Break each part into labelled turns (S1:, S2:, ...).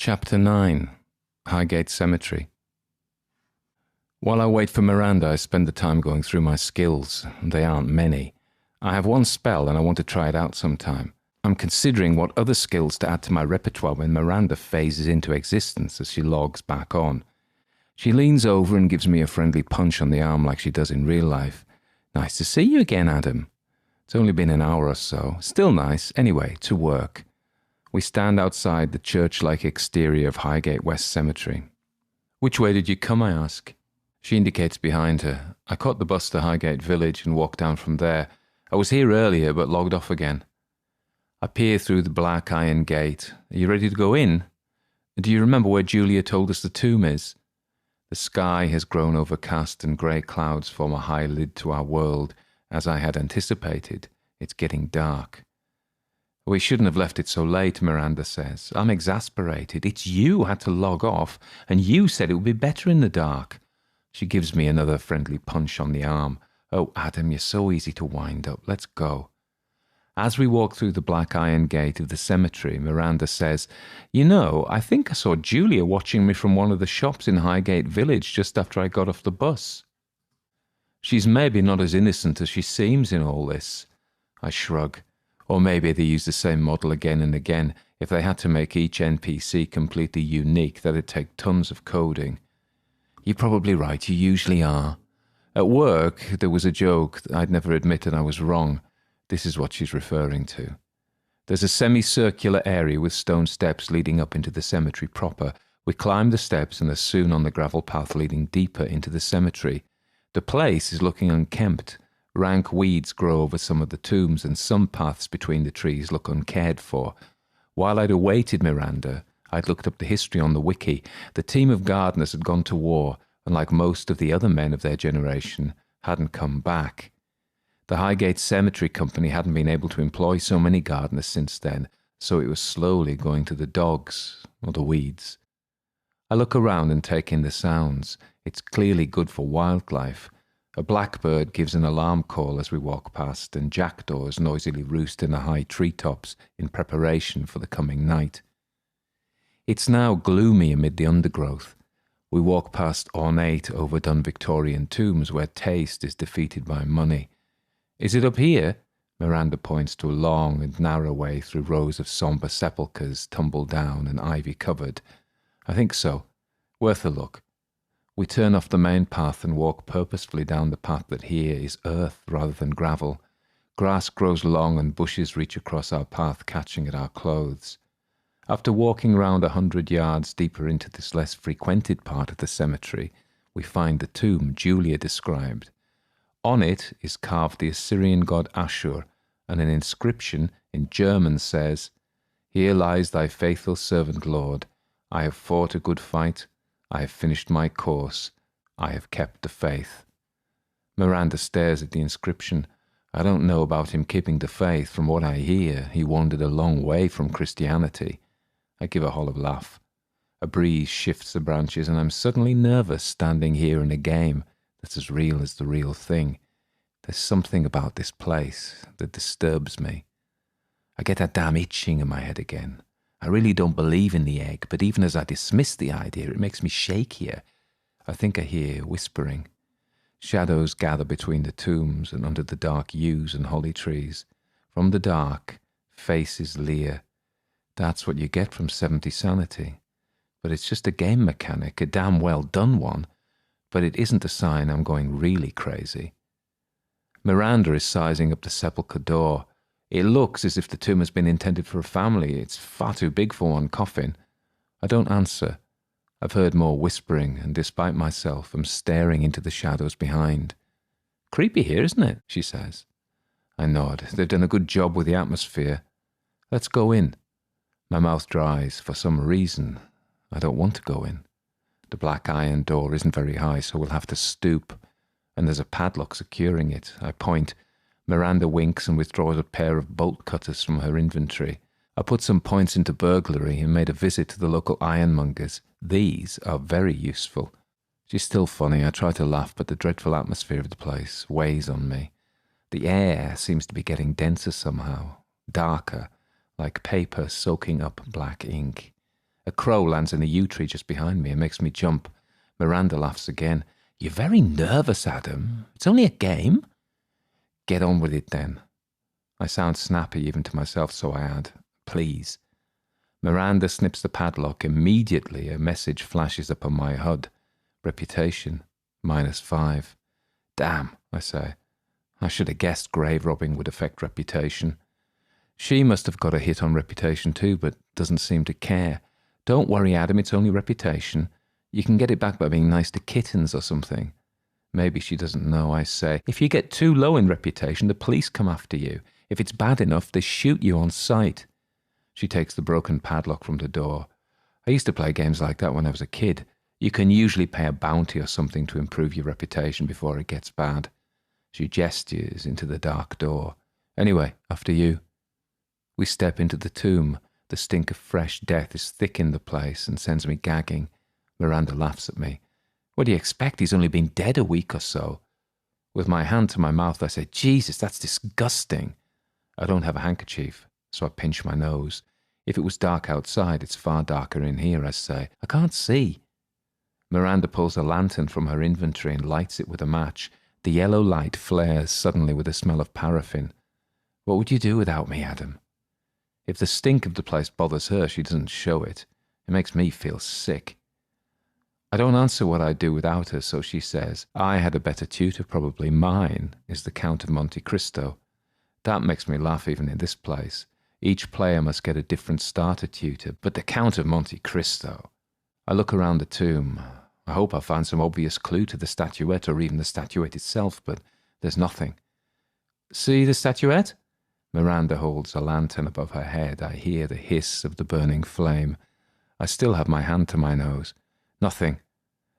S1: Chapter 9. Highgate Cemetery. While I wait for Miranda, I spend the time going through my skills. They aren't many. I have one spell and I want to try it out sometime. I'm considering what other skills to add to my repertoire when Miranda phases into existence as she logs back on. She leans over and gives me a friendly punch on the arm like she does in real life. "Nice to see you again, Adam." It's only been an hour or so. Still nice. Anyway, to work. We stand outside the church-like exterior of Highgate West Cemetery. "Which way did you come?" I ask. She indicates behind her. "I caught the bus to Highgate Village and walked down from there. I was here earlier but logged off again." I peer through the black iron gate. "Are you ready to go in? Do you remember where Julia told us the tomb is?" The sky has grown overcast and grey clouds form a high lid to our world. As I had anticipated, it's getting dark. "We shouldn't have left it so late," Miranda says. "I'm exasperated. It's you who had to log off, and you said it would be better in the dark." She gives me another friendly punch on the arm. "Oh, Adam, you're so easy to wind up. Let's go." As we walk through the black iron gate of the cemetery, Miranda says, "You know, I think I saw Julia watching me from one of the shops in Highgate Village just after I got off the bus." She's maybe not as innocent as she seems in all this. I shrug. Or maybe they use the same model again and again. If they had to make each NPC completely unique, that'd take tons of coding. "You're probably right, you usually are." At work, there was a joke. I'd never admitted I was wrong. This is what she's referring to. There's a semicircular area with stone steps leading up into the cemetery proper. We climb the steps and are soon on the gravel path leading deeper into the cemetery. The place is looking unkempt. Rank weeds grow over some of the tombs, and some paths between the trees look uncared for. While I'd awaited Miranda, I'd looked up the history on the wiki. The team of gardeners had gone to war, and like most of the other men of their generation, hadn't come back. The Highgate Cemetery Company hadn't been able to employ so many gardeners since then, so it was slowly going to the dogs, or the weeds. I look around and take in the sounds. It's clearly good for wildlife. A blackbird gives an alarm call as we walk past, and jackdaws noisily roost in the high treetops in preparation for the coming night. It's now gloomy amid the undergrowth. We walk past ornate, overdone Victorian tombs where taste is defeated by money. "Is it up here?" Miranda points to a long and narrow way through rows of sombre sepulchres, tumble down and ivy-covered. "I think so. Worth a look." We turn off the main path and walk purposefully down the path that here is earth rather than gravel. Grass grows long and bushes reach across our path, catching at our clothes. After walking round 100 yards deeper into this less frequented part of the cemetery, we find the tomb Julia described. On it is carved the Assyrian god Ashur, and an inscription in German says, "Here lies thy faithful servant, Lord. I have fought a good fight. I have finished my course. I have kept the faith." Miranda stares at the inscription. I don't know about him keeping the faith. From what I hear, he wandered a long way from Christianity. I give a hollow laugh. A breeze shifts the branches, and I'm suddenly nervous standing here in a game that's as real as the real thing. There's something about this place that disturbs me. I get that damn itching in my head again. I really don't believe in the egg, but even as I dismiss the idea, it makes me shakier. I think I hear whispering. Shadows gather between the tombs and under the dark yews and holly trees. From the dark, faces leer. That's what you get from 70 sanity. But it's just a game mechanic, a damn well done one. But it isn't a sign I'm going really crazy. Miranda is sizing up the sepulchre door. It looks as if the tomb has been intended for a family. It's far too big for one coffin. I don't answer. I've heard more whispering, and despite myself, I'm staring into the shadows behind. "Creepy here, isn't it?" she says. I nod. They've done a good job with the atmosphere. "Let's go in." My mouth dries. For some reason, I don't want to go in. The black iron door isn't very high, so we'll have to stoop. And there's a padlock securing it. I point. Miranda winks and withdraws a pair of bolt cutters from her inventory. I put some points into burglary and made a visit to the local ironmongers. These are very useful. She's still funny. I try to laugh, but the dreadful atmosphere of the place weighs on me. The air seems to be getting denser somehow, darker, like paper soaking up black ink. A crow lands in a yew tree just behind me and makes me jump. Miranda laughs again. "You're very nervous, Adam. It's only a game." "Get on with it then." I sound snappy even to myself, so I add, "Please." Miranda snips the padlock. Immediately, a message flashes up on my HUD. Reputation, -5. "Damn," I say. I should have guessed grave robbing would affect reputation. She must have got a hit on reputation too, but doesn't seem to care. "Don't worry, Adam, it's only reputation. You can get it back by being nice to kittens or something." Maybe she doesn't know, I say. "If you get too low in reputation, the police come after you. If it's bad enough, they shoot you on sight." She takes the broken padlock from the door. "I used to play games like that when I was a kid. You can usually pay a bounty or something to improve your reputation before it gets bad." She gestures into the dark door. "Anyway, after you." We step into the tomb. The stink of fresh death is thick in the place and sends me gagging. Miranda laughs at me. "What do you expect? He's only been dead a week or so." With my hand to my mouth, I say, "Jesus, that's disgusting." I don't have a handkerchief, so I pinch my nose. If it was dark outside, it's far darker in here, I say. "I can't see." Miranda pulls a lantern from her inventory and lights it with a match. The yellow light flares suddenly with a smell of paraffin. "What would you do without me, Adam?" If the stink of the place bothers her, she doesn't show it. It makes me feel sick. I don't answer what I'd do without her, so she says, "I had a better tutor probably. Mine is the Count of Monte Cristo." That makes me laugh even in this place. Each player must get a different starter tutor, but the Count of Monte Cristo. I look around the tomb. I hope I'll find some obvious clue to the statuette or even the statuette itself, but there's nothing. "See the statuette?" Miranda holds a lantern above her head. I hear the hiss of the burning flame. I still have my hand to my nose. Nothing.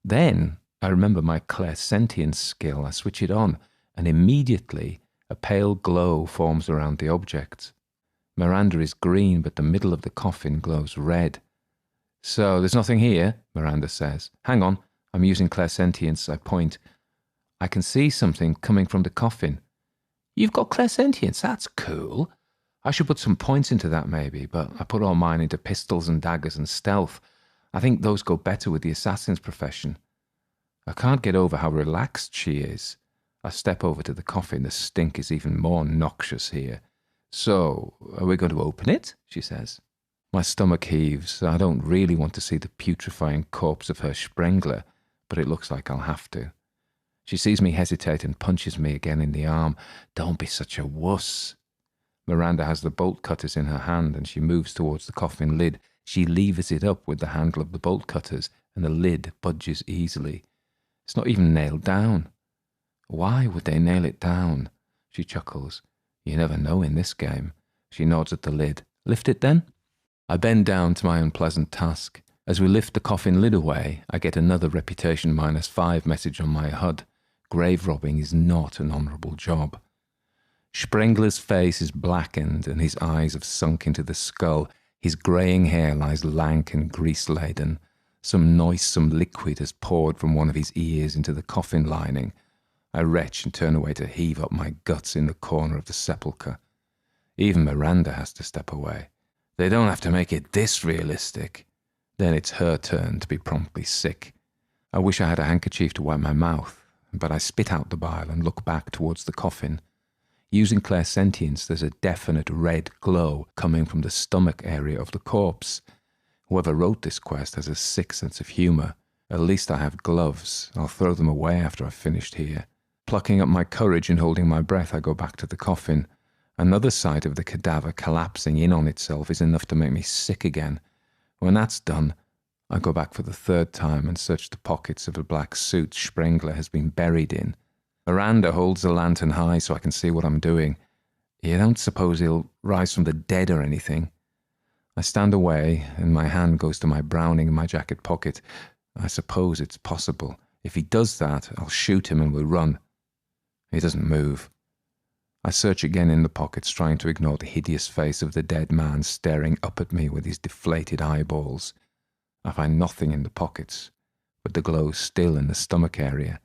S1: Then I remember my clairsentience skill. I switch it on, and immediately a pale glow forms around the objects. Miranda is green, but the middle of the coffin glows red. "So there's nothing here," Miranda says. "Hang on, I'm using clairsentience." I point. "I can see something coming from the coffin." "You've got clairsentience? That's cool. I should put some points into that maybe, but I put all mine into pistols and daggers and stealth. I think those go better with the assassin's profession." I can't get over how relaxed she is. I step over to the coffin. The stink is even more noxious here. "So, are we going to open it?" she says. My stomach heaves. I don't really want to see the putrefying corpse of her Sprengler, but it looks like I'll have to. She sees me hesitate and punches me again in the arm. "Don't be such a wuss." Miranda has the bolt cutters in her hand and she moves towards the coffin lid. She levers it up with the handle of the bolt cutters and the lid budges easily. It's not even nailed down. Why would they nail it down? She chuckles. "You never know in this game." She nods at the lid. "Lift it then?" I bend down to my unpleasant task. As we lift the coffin lid away, I get another reputation -5 message on my HUD. Grave robbing is not an honourable job. Sprengler's face is blackened and his eyes have sunk into the skull. His greying hair lies lank and grease-laden. Some noisome liquid has poured from one of his ears into the coffin lining. I retch and turn away to heave up my guts in the corner of the sepulchre. Even Miranda has to step away. They don't have to make it this realistic. Then it's her turn to be promptly sick. I wish I had a handkerchief to wipe my mouth, but I spit out the bile and look back towards the coffin. Using clairsentience, there's a definite red glow coming from the stomach area of the corpse. Whoever wrote this quest has a sick sense of humour. At least I have gloves. I'll throw them away after I've finished here. Plucking up my courage and holding my breath, I go back to the coffin. Another sight of the cadaver collapsing in on itself is enough to make me sick again. When that's done, I go back for the third time and search the pockets of a black suit Sprengler has been buried in. Miranda holds the lantern high so I can see what I'm doing. "You don't suppose he'll rise from the dead or anything?" I stand away and my hand goes to my Browning in my jacket pocket. I suppose it's possible. If he does that, I'll shoot him and we'll run. He doesn't move. I search again in the pockets, trying to ignore the hideous face of the dead man staring up at me with his deflated eyeballs. I find nothing in the pockets, but the glow still in the stomach area.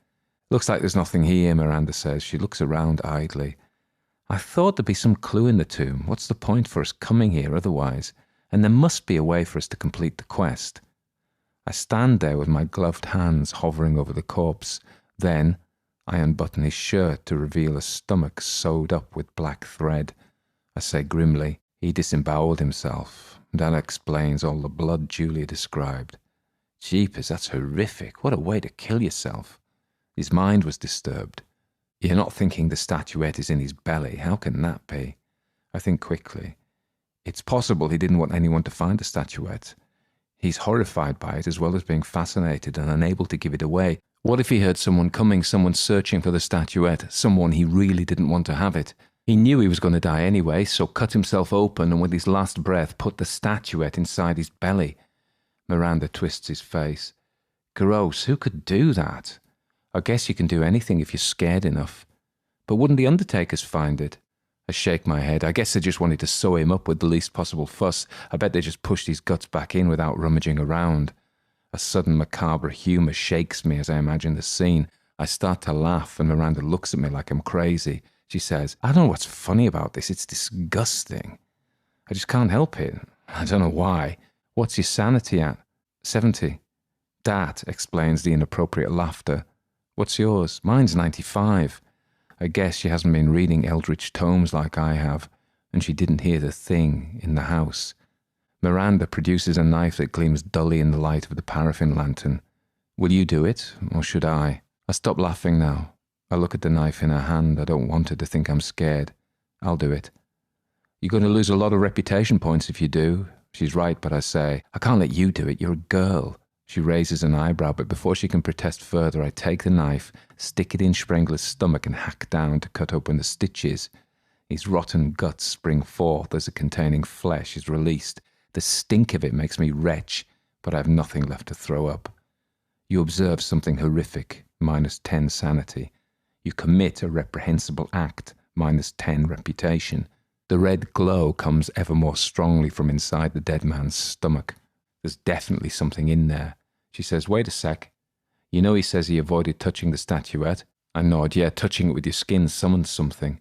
S1: "Looks like there's nothing here," Miranda says. She looks around idly. "I thought there'd be some clue in the tomb. What's the point for us coming here otherwise? and there must be a way for us to complete the quest. I stand there with my gloved hands hovering over the corpse. Then I unbutton his shirt to reveal a stomach sewed up with black thread. I say grimly, he disemboweled himself. That explains all the blood Julia described. Jeepers, that's horrific. What a way to kill yourself. His mind was disturbed. You're not thinking the statuette is in his belly. How can that be? I think quickly. It's possible he didn't want anyone to find the statuette. He's horrified by it as well as being fascinated and unable to give it away. What if he heard someone coming, someone searching for the statuette, someone he really didn't want to have it? He knew he was going to die anyway, so cut himself open and with his last breath put the statuette inside his belly. Miranda twists his face. Gross, who could do that? I guess you can do anything if you're scared enough. But wouldn't the undertakers find it? I shake my head. I guess they just wanted to sew him up with the least possible fuss. I bet they just pushed his guts back in without rummaging around. A sudden macabre humour shakes me as I imagine the scene. I start to laugh and Miranda looks at me like I'm crazy. She says, I don't know what's funny about this. It's disgusting. I just can't help it. I don't know why. What's your sanity at? 70. That explains the inappropriate laughter. What's yours? Mine's 95. I guess she hasn't been reading eldritch tomes like I have, and she didn't hear the thing in the house. Miranda produces a knife that gleams dully in the light of the paraffin lantern. Will you do it, or should I? I stop laughing now. I look at the knife in her hand. I don't want her to think I'm scared. I'll do it. You're going to lose a lot of reputation points if you do. She's right, but I say, I can't let you do it. You're a girl. She raises an eyebrow, but before she can protest further, I take the knife, stick it in Sprengler's stomach and hack down to cut open the stitches. His rotten guts spring forth as the containing flesh is released. The stink of it makes me retch, but I have nothing left to throw up. You observe something horrific, -10 sanity. You commit a reprehensible act, -10 reputation. The red glow comes ever more strongly from inside the dead man's stomach. There's definitely something in there. She says, wait a sec. You know he says he avoided touching the statuette? I nod, yeah, touching it with your skin summons something.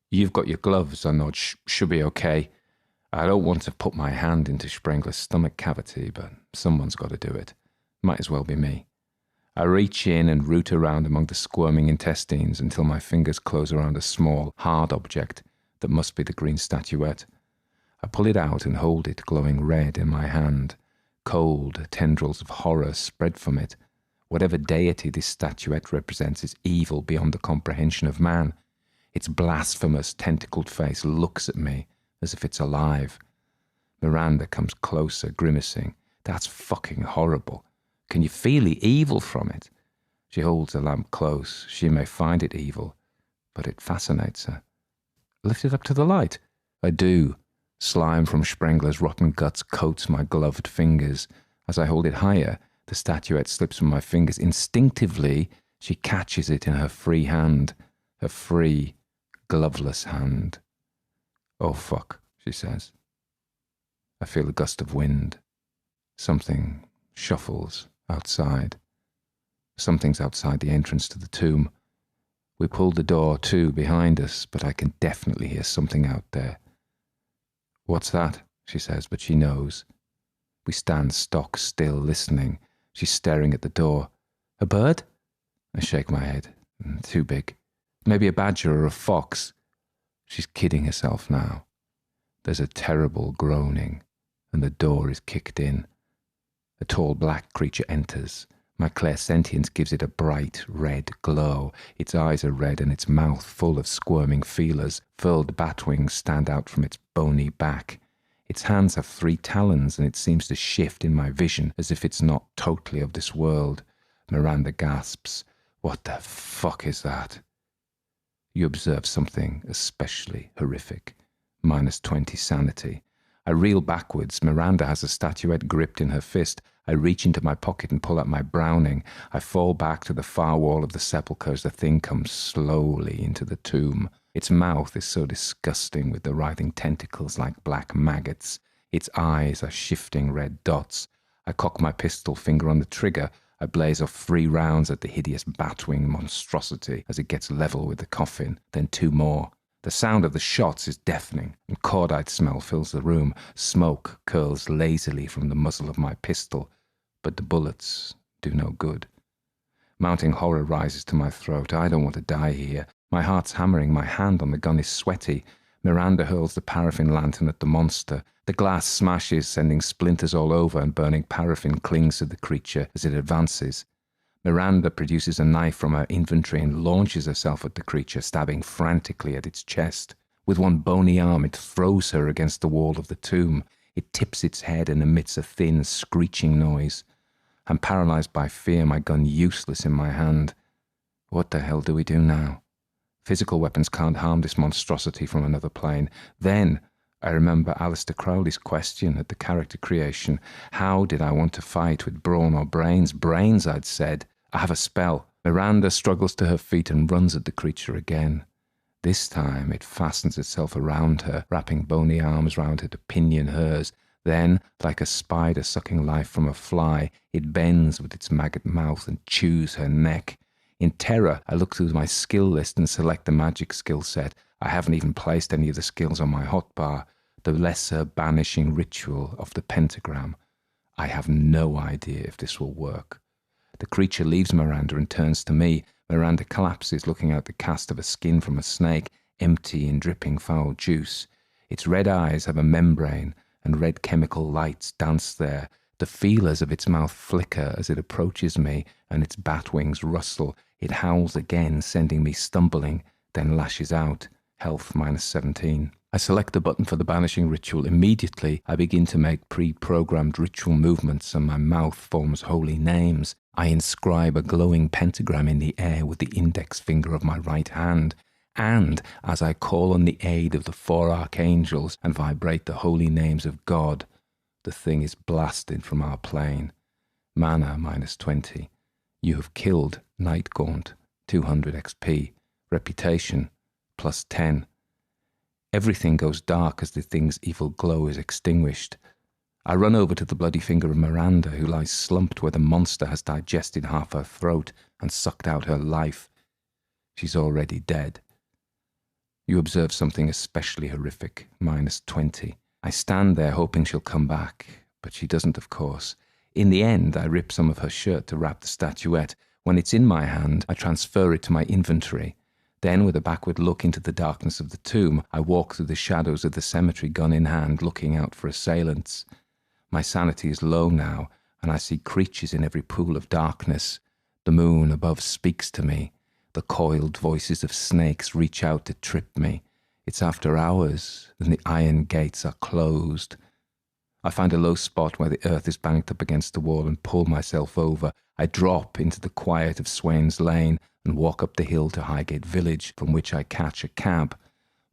S1: You've got your gloves, I nod, should be okay. I don't want to put my hand into Sprengler's stomach cavity, but someone's got to do it. Might as well be me. I reach in and root around among the squirming intestines until my fingers close around a small, hard object that must be the green statuette. I pull it out and hold it glowing red in my hand. Cold tendrils of horror spread from it. Whatever deity this statuette represents is evil beyond the comprehension of man. Its blasphemous, tentacled face looks at me as if it's alive. Miranda comes closer, grimacing. That's fucking horrible. Can you feel the evil from it? She holds the lamp close. She may find it evil, but it fascinates her. Lift it up to the light. I do. Slime from Sprengler's rotten guts coats my gloved fingers. As I hold it higher, the statuette slips from my fingers. Instinctively, she catches it in her free hand, her free, gloveless hand. Oh, fuck, she says. I feel a gust of wind. Something shuffles outside. Something's outside the entrance to the tomb. We pulled the door to behind us, but I can definitely hear something out there. What's that? She says, but she knows. We stand stock still, listening. She's staring at the door. A bird? I shake my head. Too big. Maybe a badger or a fox. She's kidding herself now. There's a terrible groaning, and the door is kicked in. A tall black creature enters. My clairsentience gives it a bright red glow. Its eyes are red and its mouth full of squirming feelers. Furled bat wings stand out from its bony back. Its hands have 3 talons and it seems to shift in my vision as if it's not totally of this world. Miranda gasps. What the fuck is that? You observe something especially horrific. -20 sanity. I reel backwards. Miranda has a statuette gripped in her fist. I reach into my pocket and pull out my Browning. I fall back to the far wall of the sepulchre as the thing comes slowly into the tomb. Its mouth is so disgusting with the writhing tentacles like black maggots. Its eyes are shifting red dots. I cock my pistol, finger on the trigger. I blaze off 3 rounds at the hideous batwing monstrosity as it gets level with the coffin, then 2 more. The sound of the shots is deafening, and cordite smell fills the room. Smoke curls lazily from the muzzle of my pistol, but the bullets do no good. Mounting horror rises to my throat. I don't want to die here. My heart's hammering, my hand on the gun is sweaty. Miranda hurls the paraffin lantern at the monster. The glass smashes, sending splinters all over, and burning paraffin clings to the creature as it advances. Miranda produces a knife from her inventory and launches herself at the creature, stabbing frantically at its chest. With one bony arm, it throws her against the wall of the tomb. It tips its head and emits a thin, screeching noise. I'm paralyzed by fear, my gun useless in my hand. What the hell do we do now? Physical weapons can't harm this monstrosity from another plane. Then I remember Alistair Crowley's question at the character creation. How did I want to fight, with brawn or brains? Brains, I'd said. I have a spell. Miranda struggles to her feet and runs at the creature again. This time it fastens itself around her, wrapping bony arms round her to pinion hers. Then, like a spider sucking life from a fly, it bends with its maggot mouth and chews her neck. In terror, I look through my skill list and select the magic skill set. I haven't even placed any of the skills on my hotbar. The lesser banishing ritual of the pentagram. I have no idea if this will work. The creature leaves Miranda and turns to me. Miranda collapses, looking out the cast of a skin from a snake, empty and dripping foul juice. Its red eyes have a membrane, and red chemical lights dance there. The feelers of its mouth flicker as it approaches me, and its bat wings rustle. It howls again, sending me stumbling, then lashes out. Health -17. I select the button for the banishing ritual. Immediately, I begin to make pre-programmed ritual movements, and my mouth forms holy names. I inscribe a glowing pentagram in the air with the index finger of my right hand. And as I call on the aid of the 4 archangels and vibrate the holy names of God, the thing is blasted from our plane. Mana -20. You have killed Night Gaunt, 200 XP. Reputation, +10. Everything goes dark as the thing's evil glow is extinguished. I run over to the bloody finger of Miranda, who lies slumped where the monster has digested half her throat and sucked out her life. She's already dead. You observe something especially horrific, -20. I stand there hoping she'll come back, but she doesn't, of course. In the end, I rip some of her shirt to wrap the statuette. When it's in my hand, I transfer it to my inventory. Then, with a backward look into the darkness of the tomb, I walk through the shadows of the cemetery, gun in hand, looking out for assailants. My sanity is low now, and I see creatures in every pool of darkness. The moon above speaks to me. The coiled voices of snakes reach out to trip me. It's after hours, and the iron gates are closed. I find a low spot where the earth is banked up against the wall and pull myself over. I drop into the quiet of Swain's Lane and walk up the hill to Highgate Village, from which I catch a cab.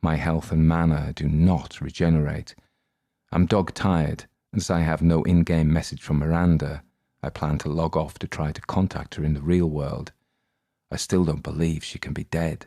S1: My health and mana do not regenerate. I'm dog-tired, and as I have no in-game message from Miranda, I plan to log off to try to contact her in the real world. I still don't believe she can be dead.